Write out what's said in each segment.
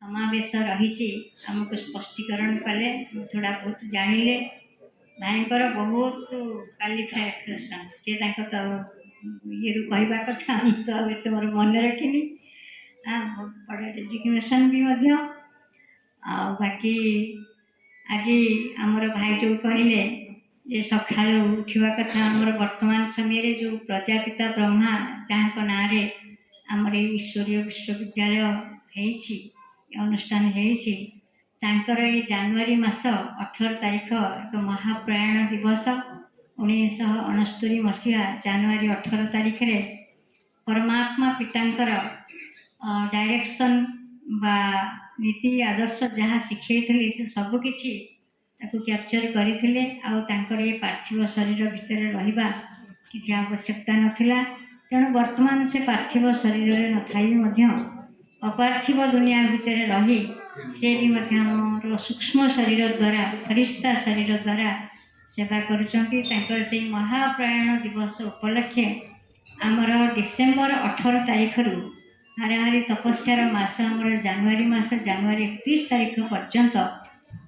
समावेश रही आमको स्पष्टीकरण कले थोड़ा बहुत जानिले भाईंकर बहुत क्वालिफिकेशन सी तो ये कहवा कथा तो ये मोर मन रखनी बड़ एजुकेशन भी बाकी आज आमर भाई जो कहले जे सका उठा कथा आमर वर्तमान समय जो प्रजापिता ब्रह्मा जहाँ ना आमर ईश्वरीय विश्वविद्यालय अनुष्ठान होकर ये जनवरी मास 18 तारीख एक महाप्रयाण दिवस 1969 मसीहा जनवरी 18 तारीख रे परमात्मा पितांकर डायरेक्शन बा नीति आदर्श जहाँ शिखे सबकि कैप्चर करते ये पार्थिव शरीर भितर रहा किसी आवश्यकता नाला तेणु वर्तमान से पार्थिव शरीर न थी अपार्थिव दुनिया भितर रही से भी सूक्ष्म शरीर द्वारा फरिश्ता शरीर द्वारा सेवा कर महाप्रयाण दिवस उपलक्षे आमर डिसेम्बर 18 तारीख रु हाराहारी तपस्यार मास आमर जनवरी 31 तारीख पर्यंत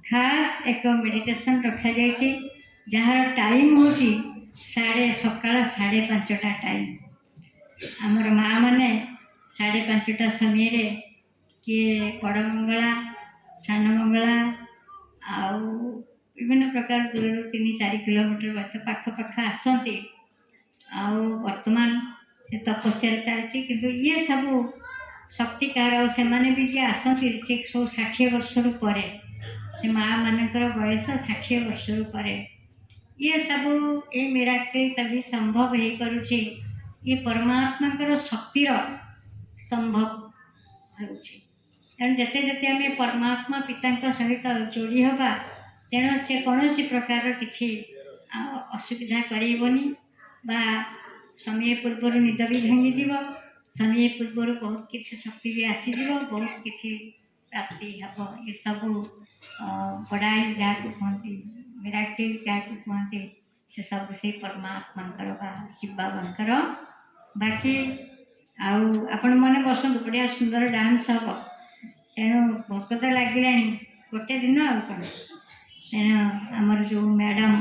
खास एक मेडिटेशन रखा जाए जार टाइम हूँ सकाल 5:30 टाइम आमर माँ मैंने 5:30 समय किए बड़ मंगला सान मंगला आउ विभिन्न प्रकार दूर 3-4 किलोमीटर पाख आसती वर्तमान से तपस्या चलती किंतु ये सब शक्तिकार से माने भी जे आसती ठीक 160 वर्ष पर से माँ मानकर बयस 60 वर्ष पर ये सब ये मिराकल तभी संभव हो करुचे ये परमात्मा शक्तिर संभव तेणु जिते जिते आम परमात्मा पिता सहित जोड़ी हवा तेणु से कौन सी प्रकार किसी असुविधा करेबनी बा समय पूर्व निद भी भांगी समय पूर्व बहुत किसी शक्ति भी आसीज बहुत किसी प्राप्ति हम ये सब बड़ाई क्या कहते मिराकल क्या कहते से सब से परमात्मा शिव बाबांकर बाकी आपण मैंने बसंत बढ़िया सुंदर डांस हम तेणु भोक तो लगे गोटे दिन आ तेणु आमर जो मैडम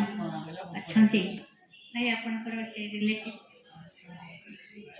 अच्छा भाई आपणकर रिलेटिव